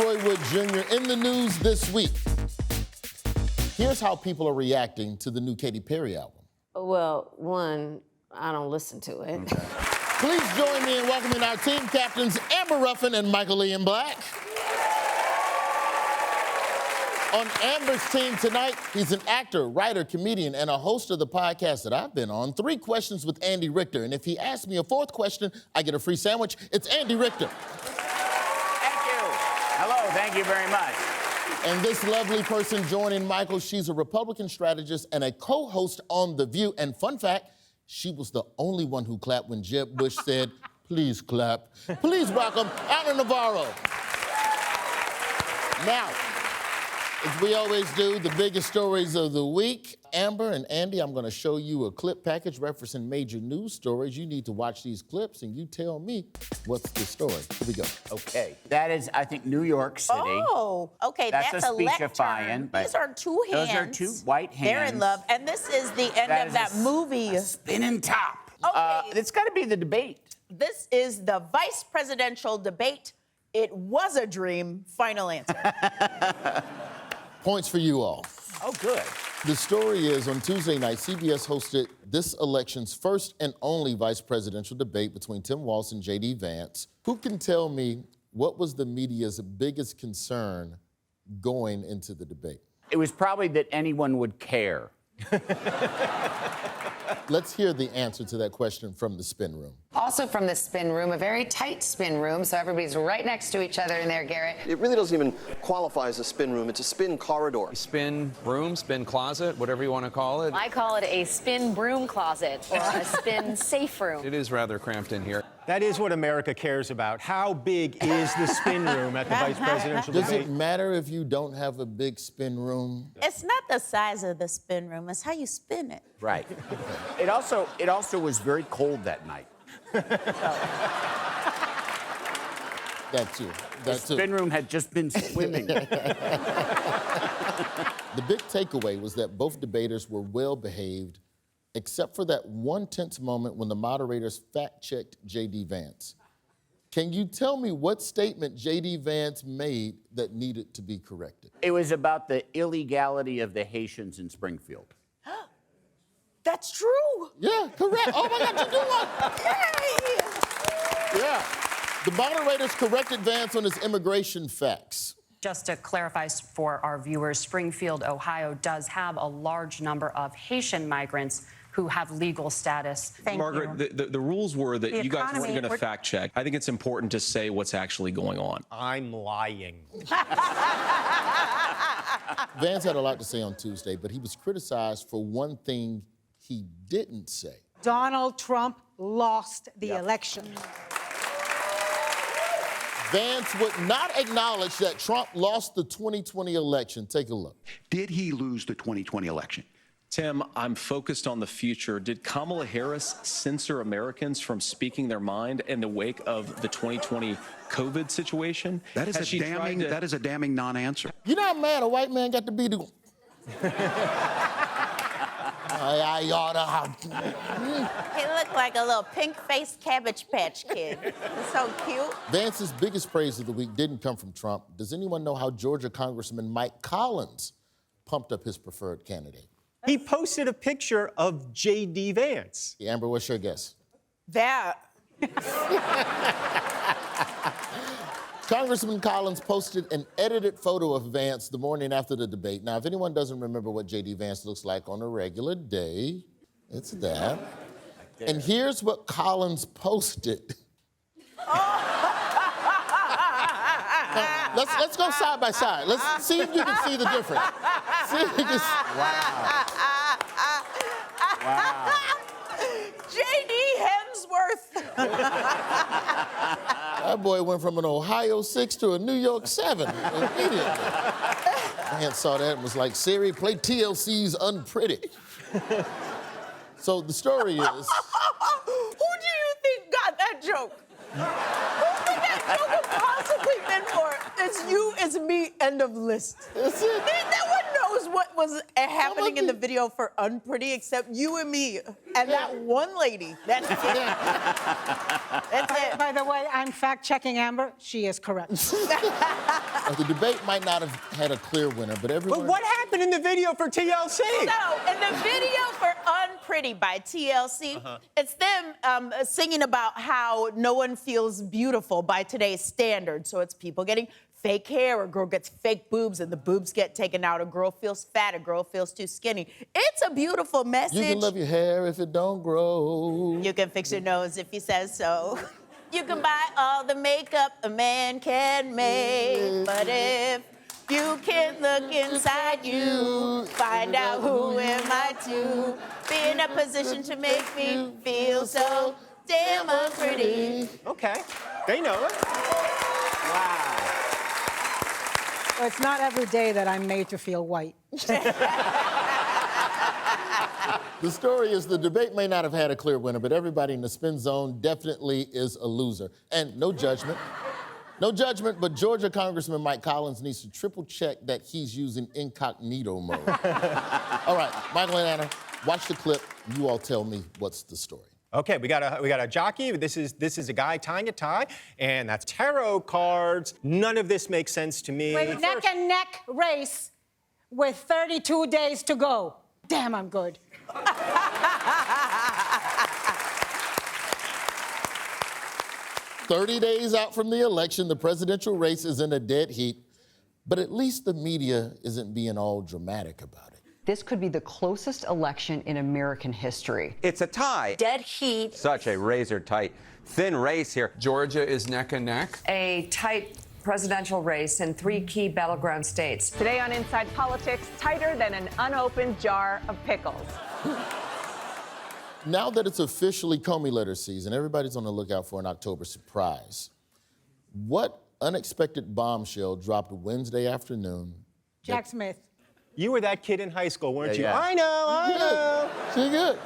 Roy Wood Jr. in the news this week. Here's how people are reacting to the new Katy Perry album. Well, one, I don't listen to it. Okay. Please join me in welcoming our team captains, Amber Ruffin and Micahel Ian Black. On Amber's team tonight, he's an actor, writer, comedian, and a host of the podcast that I've been on, 3 Questions with Andy Richter. And if he asks me a 4th question, I get a free sandwich. It's Andy Richter. Thank you. Hello, thank you very much. And this lovely person joining Michael, she's a Republican strategist and a co-host on The View. And fun fact, she was the only one who clapped when Jeb Bush said, please clap. Please welcome Ana Navoarro. Now, as we always do, the biggest stories of the week. Amber and Andy, I'm going to show you a clip package referencing major news stories. You need to watch these clips and you tell me what's the story. Here we go. Okay. That is, I think, New York City. Oh, okay. That's a a speechifying. lectern. These are 2 hands. Those are 2 white hands. They're in love. And this is the end of that movie. A spinning top. Okay. It's got to be the debate. This is the vice presidential debate. It was a dream. Final answer. Points for you all. Oh, good. The story is, on Tuesday night, CBS hosted this election's first and only vice presidential debate between Tim Walz and J.D. Vance. Who can tell me what was the media's biggest concern going into the debate? It was probably that anyone would care. Let's hear the answer to that question from the spin room. Also from the spin room, a very tight spin room, so everybody's right next to each other in there, Garrett. It really doesn't even qualify as a spin room. It's a spin corridor. Spin room, spin closet, whatever you want to call it. I call it a spin broom closet or a spin safe room. It is rather cramped in here. That is what America cares about. How big is the spin room at the vice presidential debate? Does it matter if you don't have a big spin room? It's not the size of the spin room. It's how you spin it. Right. It also was very cold that night. That's you. The spin room had just been swimming. The big takeaway was that both debaters were well-behaved, except for that one tense moment when the moderators fact-checked J.D. Vance. Can you tell me what statement J.D. Vance made that needed to be corrected? It was about the illegality of the Haitians in Springfield. That's true. Yeah, correct. Oh, my God, you do one. Yay! Yeah. The moderators corrected Vance on his immigration facts. Just to clarify for our viewers, Springfield, Ohio does have a large number of Haitian migrants who have legal status. Margaret, the rules were that you guys weren't going to fact check. I think it's important to say what's actually going on. I'm lying. Vance had a lot to say on Tuesday, but he was criticized for one thing he didn't say. Donald Trump lost the election. Vance would not acknowledge that Trump lost the 2020 election. Take a look. Did he lose the 2020 election? Tim, I'm focused on the future. Did Kamala Harris censor Americans from speaking their mind in the wake of the 2020 COVID situation? That is a damning non-answer. You know how mad a white man got to be to... He looked like a little pink-faced Cabbage Patch Kid. It's so cute. Vance's biggest praise of the week didn't come from Trump. Does anyone know how Georgia Congressman Mike Collins pumped up his preferred candidate? He posted a picture of J.D. Vance. Amber, what's your guess? That. Congressman Collins posted an edited photo of Vance the morning after the debate. Now, if anyone doesn't remember what J.D. Vance looks like on a regular day, it's that. And here's what Collins posted. Now, let's go side by side. Let's see if you can see the difference. See if you can see. Wow. Wow. J.D. Hemsworth. That boy went from an Ohio 6 to a New York 7 immediately. Vance saw that and was like, Siri, play TLC's Unpretty. So the story is... Who do you think got that joke? Who could that joke have possibly been for? It's you, it's me, end of list. That's it. No one knows what was happening in the video for Unpretty, except you and me and that one lady. That's it. That's it. By the way, I'm fact-checking Amber. She is correct. The debate might not have had a clear winner, but everyone... But what happened in the video for TLC? So, in the video for Unpretty by TLC, it's them singing about how no one feels beautiful by today's standards. So it's people getting fake hair, a girl gets fake boobs and the boobs get taken out, a girl feels fat, a girl feels too skinny. It's a beautiful message. You can love your hair if it don't grow. You can fix your nose if he says so. You can buy all the makeup a man can make, but if you can't look inside you, find out who am I to be in a position to make me feel so damn unpretty. Okay, they know it. Wow. Well, it's not every day that I'm made to feel white. The story is the debate may not have had a clear winner, but everybody in the spin zone definitely is a loser. And no judgment. No judgment, but Georgia Congressman Mike Collins needs to triple check that he's using incognito mode. All right, Michael and Anna, watch the clip. You all tell me what's the story. Okay, we got a jockey. This is a guy tying a tie, and that's tarot cards. None of this makes sense to me. Wait, neck and neck race with 32 days to go. Damn, I'm good. 30 days out from the election, the presidential race is in a dead heat, but at least the media isn't being all dramatic about it. This could be the closest election in American history. It's a tie. Dead heat. Such a razor-tight, thin race here. Georgia is neck and neck. A tight presidential race in 3 key battleground states. Today on Inside Politics, tighter than an unopened jar of pickles. Now that it's officially Comey letter season, everybody's on the lookout for an October surprise. What unexpected bombshell dropped Wednesday afternoon? Jack Smith. You were that kid in high school, weren't you? Yeah. I know. She good.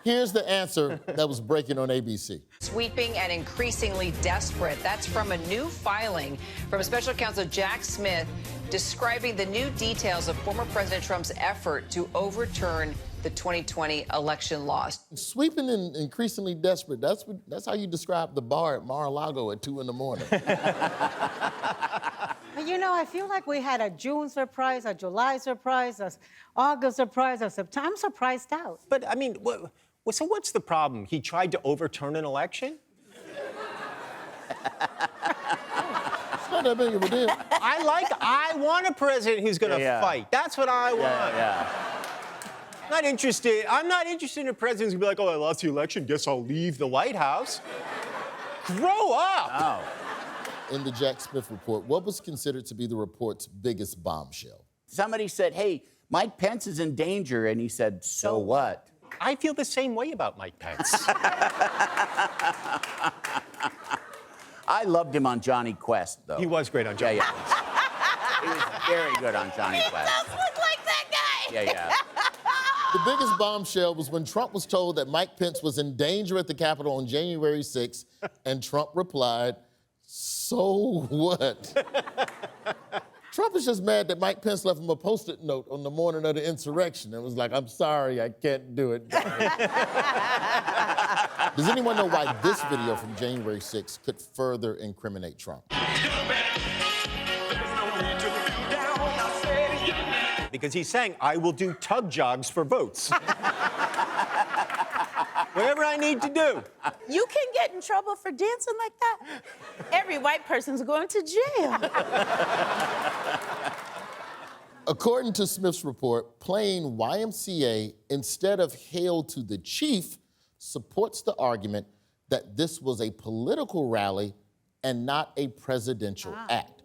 Here's the answer that was breaking on ABC. Sweeping and increasingly desperate. That's from a new filing from Special Counsel Jack Smith describing the new details of former President Trump's effort to overturn the 2020 election loss. Sweeping and increasingly desperate. That's how you describe the bar at Mar-a-Lago at 2 in the morning. You know, I feel like we had a June surprise, a July surprise, a August surprise, a September. I'm surprised out. But, I mean, so what's the problem? He tried to overturn an election? It's not that big of a deal. I want a president who's going to fight. That's what I want. Yeah. I'm not interested in a president who's going to be like, oh, I lost the election, guess I'll leave the White House. Grow up! Oh. In the Jack Smith report, what was considered to be the report's biggest bombshell? Somebody said, hey, Mike Pence is in danger, and he said, so what? I feel the same way about Mike Pence. I loved him on Johnny Quest, though. He was great on Johnny Quest. He was very good on Johnny Quest. He does look like that guy. Yeah. The biggest bombshell was when Trump was told that Mike Pence was in danger at the Capitol on January 6th, and Trump replied, so what? Trump is just mad that Mike Pence left him a Post-it note on the morning of the insurrection and was like, I'm sorry, I can't do it. Does anyone know why this video from January 6th could further incriminate Trump? Because he's saying, I will do tug jogs for votes. Whatever I need to do. You can get in trouble for dancing like that. Every white person's going to jail. According to Smith's report, playing YMCA instead of Hail to the Chief supports the argument that this was a political rally and not a presidential act.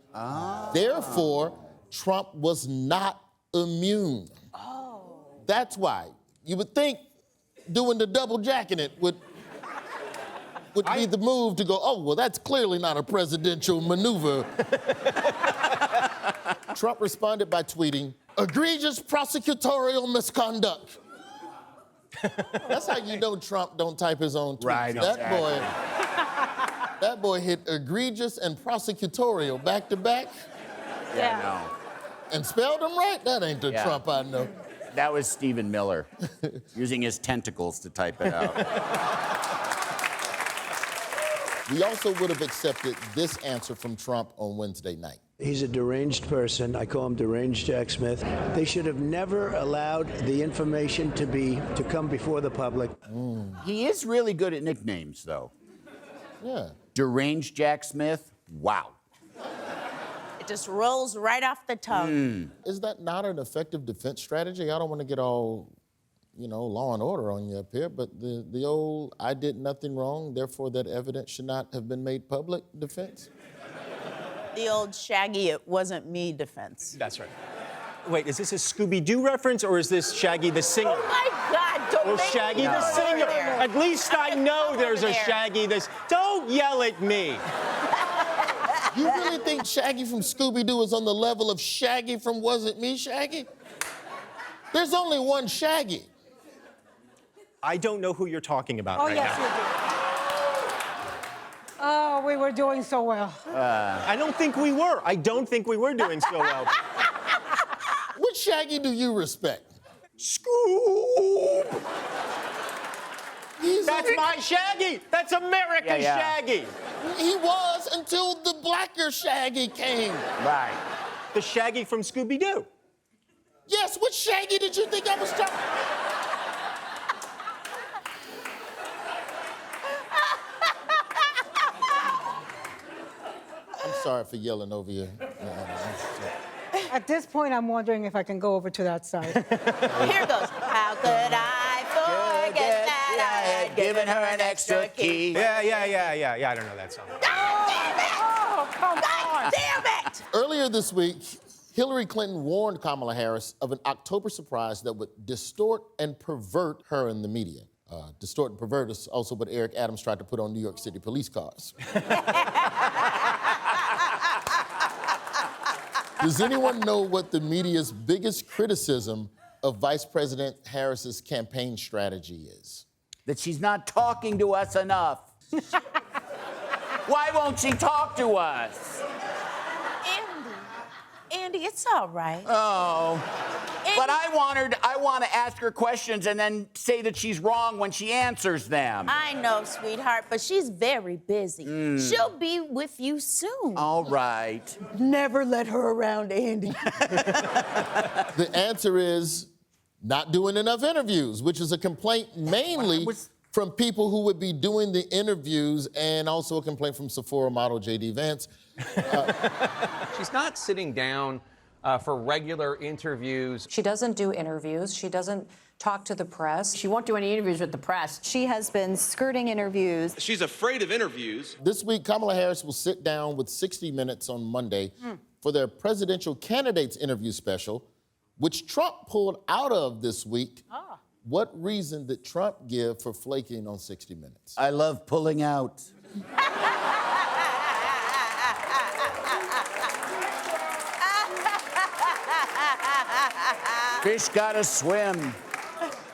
Therefore, Trump was not immune. That's why. You would think doing the double jacking it would be the move to go, oh, well, that's clearly not a presidential maneuver. Trump responded by tweeting, egregious prosecutorial misconduct. That's how you know Trump don't type his own tweets. Right, exactly. That boy hit egregious and prosecutorial back to back. Yeah, no. And spelled them right? That ain't the Yeah. Trump I know. That was Stephen Miller, using his tentacles to type it out. We also would have accepted this answer from Trump on Wednesday night. He's a deranged person. I call him deranged Jack Smith. They should have never allowed the information to come before the public. He is really good at nicknames, though. Yeah. Deranged Jack Smith, wow. It just rolls right off the tongue. Is that not an effective defense strategy? I don't want to get all, law and order on you up here, but the old I did nothing wrong, therefore that evidence should not have been made public defense? The old Shaggy, it wasn't me defense. That's right. Wait, is this a Scooby-Doo reference, or is this Shaggy the singer? Oh my God, don't Or make Shaggy me the go singer? over there. At least I know there's a Shaggy this. Don't yell at me. You really think Shaggy from Scooby-Doo is on the level of Shaggy from Wasn't Me, Shaggy? There's only one Shaggy. I don't know who you're talking about right yes, now. you do. Oh, we were doing so well. I don't think we were. I don't think we were doing so well. Which Shaggy do you respect? Scoop! That's my Shaggy! That's America's Shaggy! He was until the blacker Shaggy came. Right. The Shaggy from Scooby-Doo. Yes, which Shaggy did you think I was talking? I'm sorry for yelling over you. At this point, I'm wondering if I can go over to that side. Here goes. How could I forget that I had given her an extra key? Yeah, I don't know that song. Oh, come on. Damn it! Earlier this week, Hillary Clinton warned Kamala Harris of an October surprise that would distort and pervert her in the media. Distort and pervert is also what Eric Adams tried to put on New York City police cars. Does anyone know what the media's biggest criticism of Vice President Harris's campaign strategy is? That she's not talking to us enough. Why won't she talk to us? Andy, it's all right. Oh. But I want to ask her questions and then say that she's wrong when she answers them. I know, sweetheart, but she's very busy. She'll be with you soon. All right. Never let her around, Andy. The answer is not doing enough interviews, which is a complaint mainly from people who would be doing the interviews, and also a complaint from Sephora model J.D. Vance. She's not sitting down for regular interviews. She doesn't do interviews. She doesn't talk to the press. She won't do any interviews with the press. She has been skirting interviews. She's afraid of interviews. This week, Kamala Harris will sit down with 60 Minutes on Monday for their presidential candidates interview special, which Trump pulled out of this week. What reason did Trump give for flaking on 60 Minutes? I love pulling out. Fish gotta swim.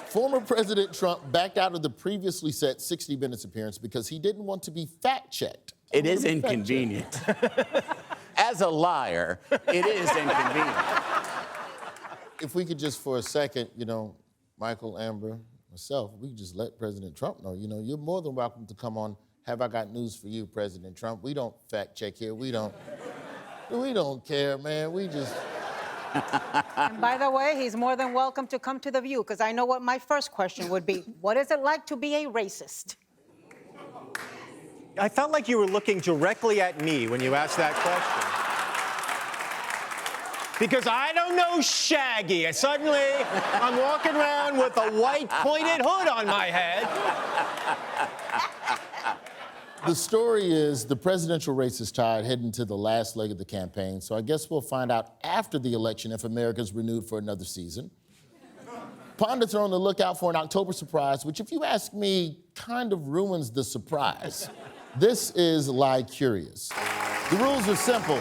Former President Trump backed out of the previously set 60 Minutes appearance because he didn't want to be fact-checked. It is inconvenient. As a liar, it is inconvenient. If we could just for a second, Michael, Amber, myself, we could just let President Trump know, you're more than welcome to come on Have I Got News for You, President Trump. We don't fact-check here. We don't care, man. We just... And by the way, he's more than welcome to come to The View, because I know what my first question would be. What is it like to be a racist? I felt like you were looking directly at me when you asked that question. Because I don't know Shaggy. And suddenly, I'm walking around with a white pointed hood on my head. The story is the presidential race is tied heading to the last leg of the campaign, so I guess we'll find out after the election if America's renewed for another season. Pundits are on the lookout for an October surprise, which, if you ask me, kind of ruins the surprise. This is Lie Curious. The rules are simple.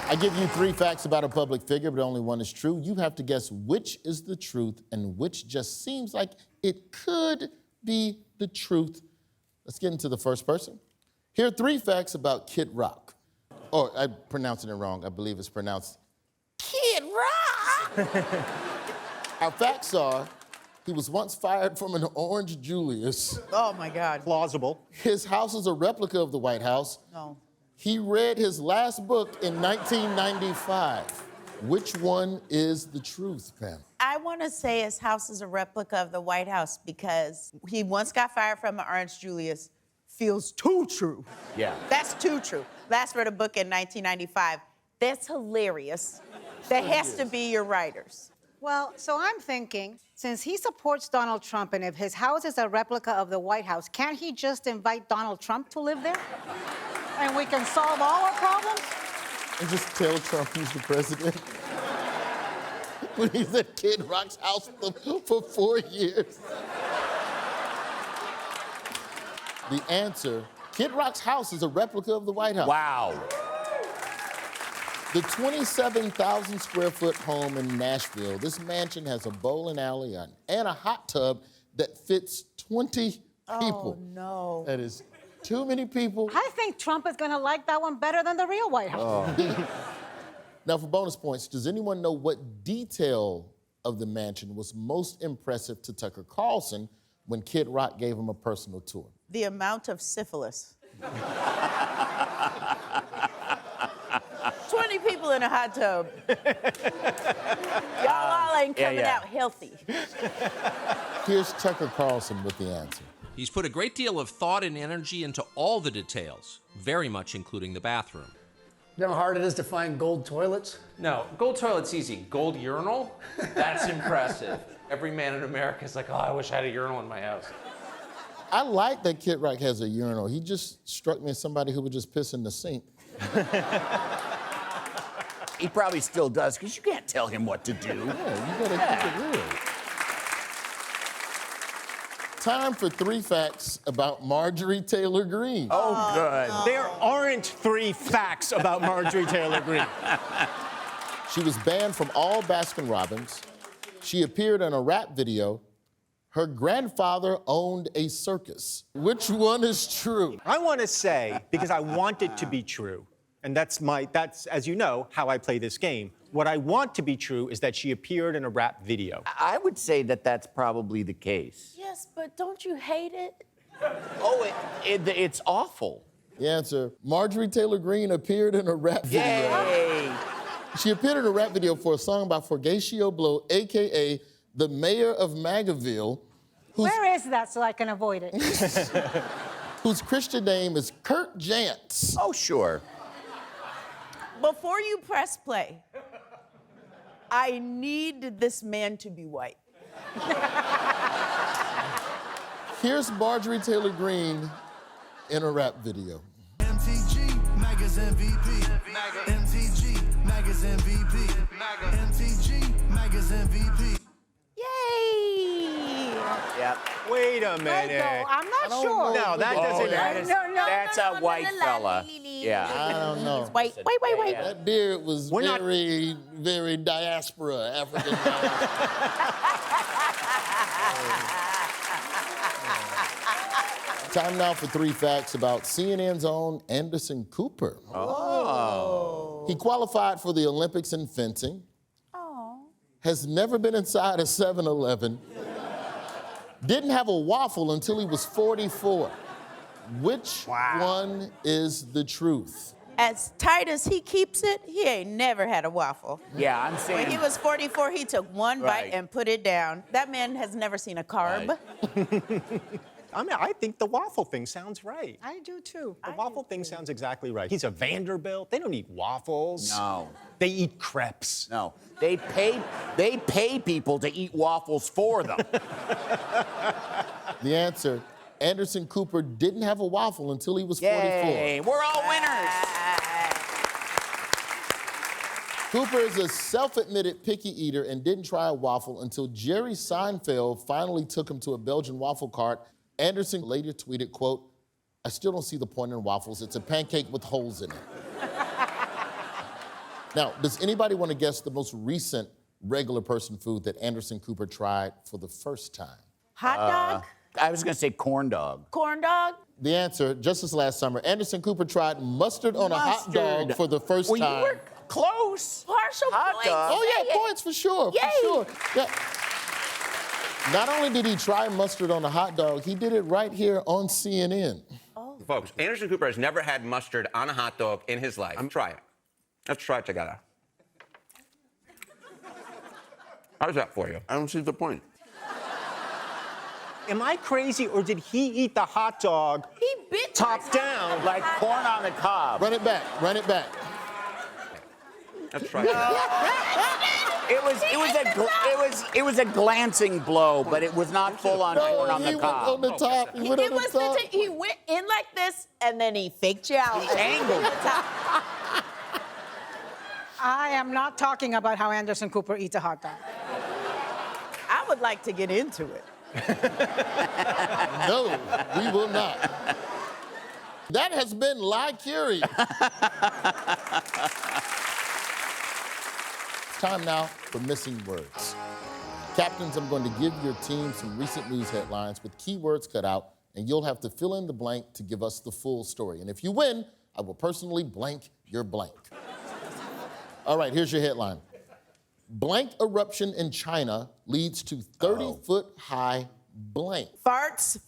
I give you 3 facts about a public figure, but only one is true. You have to guess which is the truth and which just seems like it could be the truth. Let's get into the first person. Here are 3 facts about Kid Rock. Oh, I'm pronouncing it wrong. I believe it's pronounced Kid Rock. Our facts are, he was once fired from an Orange Julius. Oh, my God. Plausible. His house is a replica of the White House. No. He read his last book in 1995. Which one is the truth, Pam? I want to say his house is a replica of the White House because he once got fired from an Orange Julius. Feels too true. Yeah. That's too true. Last read a book in 1995. That's hilarious. That has to be your writers. Well, so I'm thinking, since he supports Donald Trump and if his house is a replica of the White House, can't he just invite Donald Trump to live there? And we can solve all our problems? And just tell Trump he's the president? When he's at Kid Rock's house for 4 years. The answer, Kid Rock's house is a replica of the White House. Wow. The 27,000 square foot home in Nashville, this mansion has a bowling alley and a hot tub that fits 20 people. Oh, no. That is too many people. I think Trump is going to like that one better than the real White House. Oh. Now, for bonus points, does anyone know what detail of the mansion was most impressive to Tucker Carlson when Kid Rock gave him a personal tour? The amount of syphilis. 20 people in a hot tub. Y'all all ain't coming out healthy. Here's Tucker Carlson with the answer. He's put a great deal of thought and energy into all the details, very much including the bathroom. You know how hard it is to find gold toilets? No, gold toilet's easy. Gold urinal? That's impressive. Every man in America is like, oh, I wish I had a urinal in my house. I like that Kid Rock has a urinal. He just struck me as somebody who would just piss in the sink. He probably still does, because you can't tell him what to do. Yeah, you gotta keep it real. Time for 3 facts about Marjorie Taylor Greene. Oh, good. There aren't 3 facts about Marjorie Taylor Greene. She was banned from all Baskin-Robbins. She appeared in a rap video. Her grandfather owned a circus. Which one is true? I want to say, because I want it to be true, and that's, as you know, how I play this game. What I want to be true is that she appeared in a rap video. I would say that that's probably the case. Yes, but don't you hate it? Oh, it's awful. The answer, Marjorie Taylor Greene appeared in a rap video. Yay! She appeared in a rap video for a song by Forgatio Blow, AKA the mayor of Magaville. Where is that so I can avoid it? Whose Christian name is Kurt Jantz. Oh, sure. Before you press play, I need this man to be white. Here's Marjorie Taylor Greene in a rap video. MTG, Maga's MVP. MTG, Maga's MVP. MTG, Maga's MVP. Yay! Yep. Wait a minute. I'm not sure. No, that doesn't. That's a white fella. Yeah. I don't know. White. That beard was very diaspora, African Time now for 3 facts about CNN's own Anderson Cooper. Oh. He qualified for the Olympics in fencing. Oh. Has never been inside a 7-Eleven. Didn't have a waffle until he was 44. Which one is the truth? As tight as he keeps it, he ain't never had a waffle. Yeah, I'm saying. When he was 44, he took one bite and put it down. That man has never seen a carb. I mean, I think the waffle thing sounds right. I do too. The waffle thing sounds exactly right. He's a Vanderbilt. They don't eat waffles. No. They eat crepes. No. They pay people to eat waffles for them. The answer, Anderson Cooper didn't have a waffle until he was 44. Yay, we're all winners. Cooper is a self-admitted picky eater and didn't try a waffle until Jerry Seinfeld finally took him to a Belgian waffle cart. Anderson later tweeted, quote, "I still don't see the point in waffles. It's a pancake with holes in it." Now, does anybody want to guess the most recent regular person food that Anderson Cooper tried for the first time? Hot dog? I was going to say corn dog. Corn dog? The answer, just this last summer, Anderson Cooper tried mustard on a hot dog for the first time. Close. Partial Hot points. dog. Oh, yeah, Say it. points for sure. Yay. For sure. Yeah. Not only did he try mustard on a hot dog, he did it right here on CNN. Folks, Anderson Cooper has never had mustard on a hot dog in his life. Try it. Let's try it together. How's that for you? I don't see the point. Am I crazy, or did he eat the hot dog top down? Like corn on the cob. Run it back. Run it back. Let's try it. It was a glancing blow, but it was not full on corn on the he went cob. on the top. He went It on was the top. he went in like this, and then he faked you out. He angled it. I am not talking about how Anderson Cooper eats a hot dog. I would like to get into it. No, we will not. That has been Lie Curious. It's time now for Missing Words. Captains, I'm going to give your team some recent news headlines with keywords cut out, and you'll have to fill in the blank to give us the full story. And if you win, I will personally blank your blank. All right, here's your headline. Blank eruption in China leads to 30-foot high blank. Farts,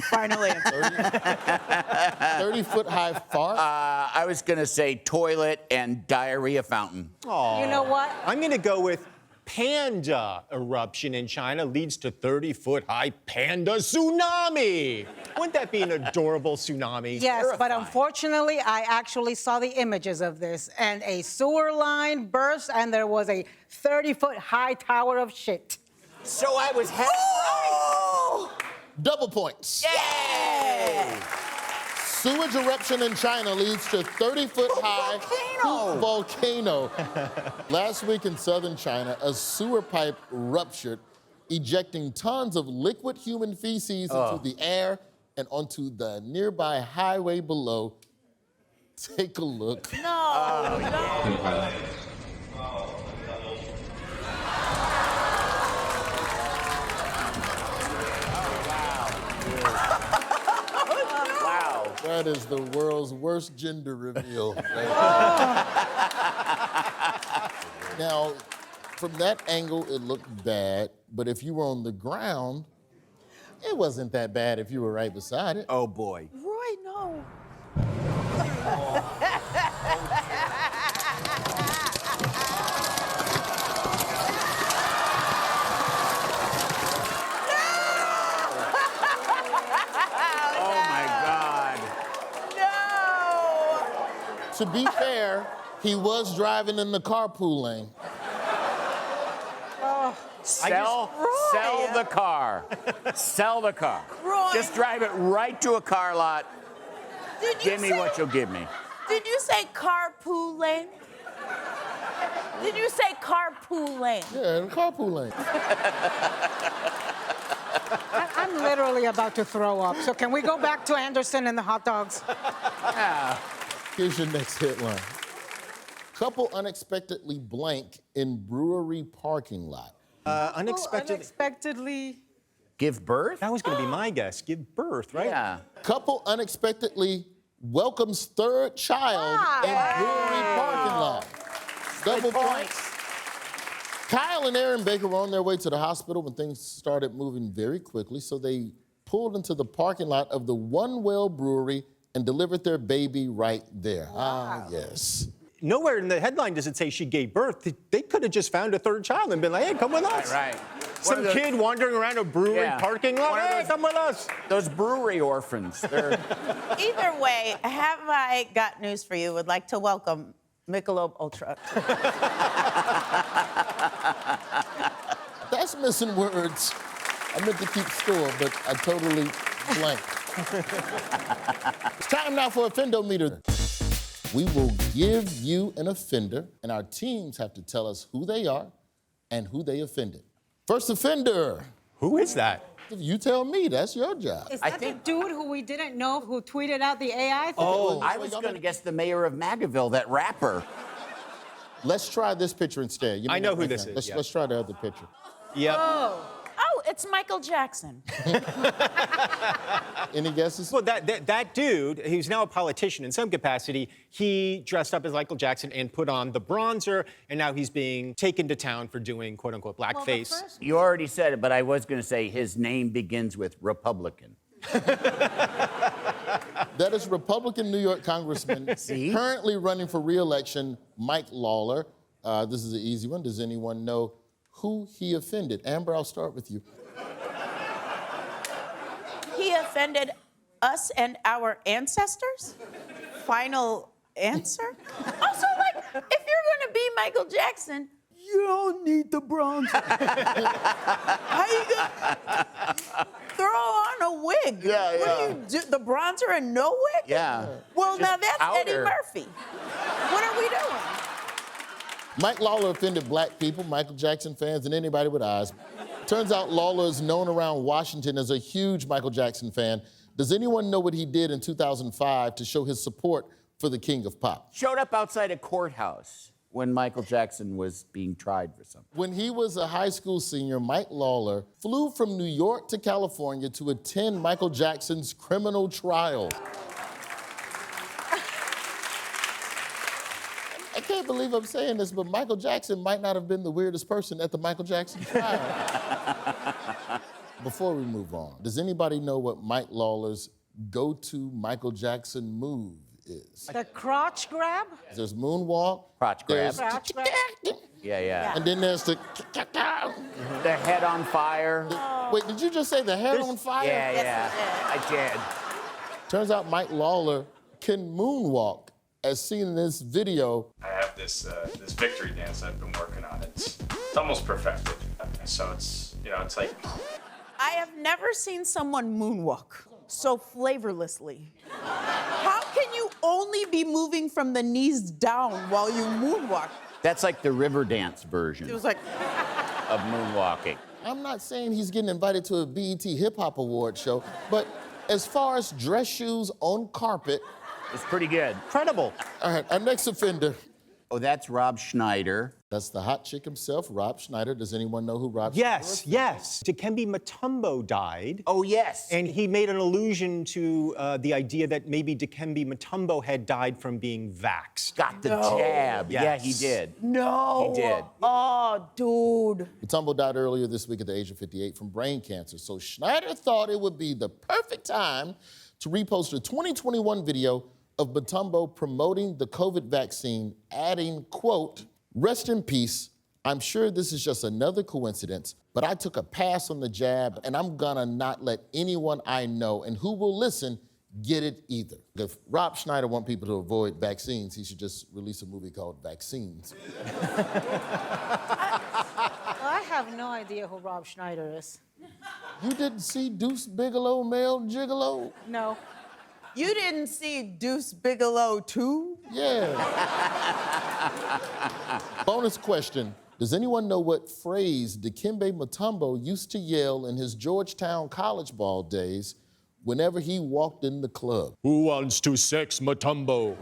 final answer. 30-foot high fart? I was going to say toilet and diarrhea fountain. Aw. You know what? I'm going to go with panda eruption in China leads to 30-foot high panda tsunami. Wouldn't that be an adorable tsunami? Yes, but unfortunately, I actually saw the images of this, and a sewer line burst, and there was a 30-foot high tower of shit. So I was half right. Double points. Yay! Sewage eruption in China leads to 30-foot high volcano. Last week in southern China, a sewer pipe ruptured, ejecting tons of liquid human feces into the air and onto the nearby highway below. Take a look. No. Wow. That is the world's worst gender reveal. Now, from that angle, it looked bad, but if you were on the ground, it wasn't that bad if you were right beside it. Oh, boy. Roy, no. To be fair, he was driving in the carpool lane. Sell the car. Sell the car. Roy. Just drive it right to a car lot. Give me what you'll give me. Did you say carpool lane? Did you say carpool lane? Yeah, in the carpool lane. I'm literally about to throw up. So can we go back to Anderson and the hot dogs? Here's your next headline. Couple unexpectedly blank in brewery parking lot. Unexpectedly. Give birth? That was going to be my guess. Give birth, right? Yeah. Couple unexpectedly welcomes third child in brewery parking lot. Double points. Kyle and Aaron Baker were on their way to the hospital when things started moving very quickly, so they pulled into the parking lot of the One Well Brewery and delivered their baby right there. Ah, yes. Nowhere in the headline does it say she gave birth. They could have just found a third child and been like, hey, come with us. Right. Some kid wandering around a brewery parking lot. Hey, come with us. Those brewery orphans. They're... Either way, have I got news for you? Would like to welcome Michelob Ultra. That's missing words. I meant to keep score, but I totally blanked. It's time now for Offendometer. We will give you an offender, and our teams have to tell us who they are and who they offended. First offender. Who is that? You tell me. That's your job. Is that the dude who we didn't know who tweeted out the AI thing? Oh, I was going to guess the mayor of Magaville, that rapper. Let's try this picture instead. I know who this is. Let's try the other picture. Yep. Oh, it's Michael Jackson. Any guesses? Well, that dude, who's now a politician in some capacity, he dressed up as Michael Jackson and put on the bronzer, and now he's being taken to town for doing quote-unquote blackface. You already said it, but I was going to say his name begins with Republican. That is Republican New York Congressman currently running for re-election, Mike Lawler. This is an easy one. Does anyone know who he offended? Amber, I'll start with you. He offended us and our ancestors? Final answer? Also, like, if you're gonna be Michael Jackson, you don't need the bronze. How you gonna throw on a wig? Yeah, What do you do? The bronzer and no wig? Yeah. Well, Just now that's Eddie powder. Murphy. What are we doing? Mike Lawler offended black people, Michael Jackson fans, and anybody with eyes. Turns out Lawler is known around Washington as a huge Michael Jackson fan. Does anyone know what he did in 2005 to show his support for the King of Pop? Showed up outside a courthouse when Michael Jackson was being tried for something. When he was a high school senior, Mike Lawler flew from New York to California to attend Michael Jackson's criminal trial. I can't believe I'm saying this, but Michael Jackson might not have been the weirdest person at the Michael Jackson trial. Before we move on, does anybody know what Mike Lawler's go-to Michael Jackson move is? The crotch grab? There's moonwalk. Crotch grab. Crotch grab? Yeah. And then there's the head on fire. Wait, did you just say the head on fire? Yeah. I did. Turns out Mike Lawler can moonwalk, as seen in this video. I have this victory dance I've been working on. It's almost perfected. So it's like. I have never seen someone moonwalk so flavorlessly. How can you only be moving from the knees down while you moonwalk? That's like the river dance version It was like, of moonwalking. I'm not saying he's getting invited to a BET Hip Hop Award show, but as far as dress shoes on carpet, it's pretty good. Incredible. All right, our next offender. Oh, that's Rob Schneider. That's the hot chick himself, Rob Schneider. Does anyone know who Rob Schneider is? Yes. Dikembe Mutombo died. Oh, yes. And he made an allusion to the idea that maybe Dikembe Mutombo had died from being vaxxed. Got the jab. Yes. Yeah, he did. no. He did. Oh, dude. Mutombo died earlier this week at the age of 58 from brain cancer. So Schneider thought it would be the perfect time to repost a 2021 video of Mutombo promoting the COVID vaccine, adding, quote, "Rest in peace. I'm sure this is just another coincidence, but I took a pass on the jab, and I'm gonna not let anyone I know and who will listen get it either." If Rob Schneider wants people to avoid vaccines, he should just release a movie called Vaccines. I have no idea who Rob Schneider is. You didn't see Deuce Bigelow, Male Gigolo? No. You didn't see Deuce Bigelow too? Yeah. Bonus question. Does anyone know what phrase Dikembe Mutombo used to yell in his Georgetown college ball days whenever he walked in the club? Who wants to sex Mutombo?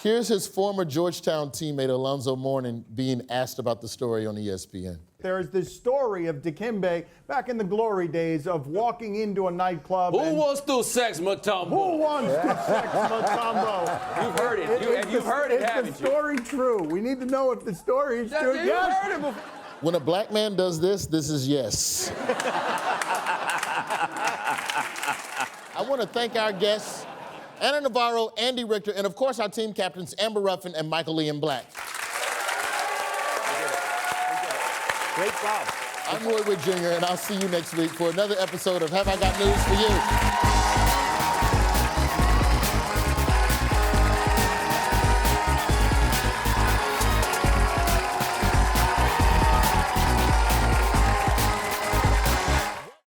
Here's his former Georgetown teammate, Alonzo Mourning, being asked about the story on ESPN. There's this story of Dikembe back in the glory days of walking into a nightclub. Who wants to sex Mutombo? Who wants to sex Mutombo? You've heard it. You've heard it, haven't you? Is the story true? We need to know if the story is true. You've heard it before. When a black man does this is yes. I want to thank our guests, Ana Navarro, Andy Richter, and of course our team captains, Amber Ruffin and Micahel Ian Black. Great job. I'm Roy Wood Jr., and I'll see you next week for another episode of Have I Got News for You?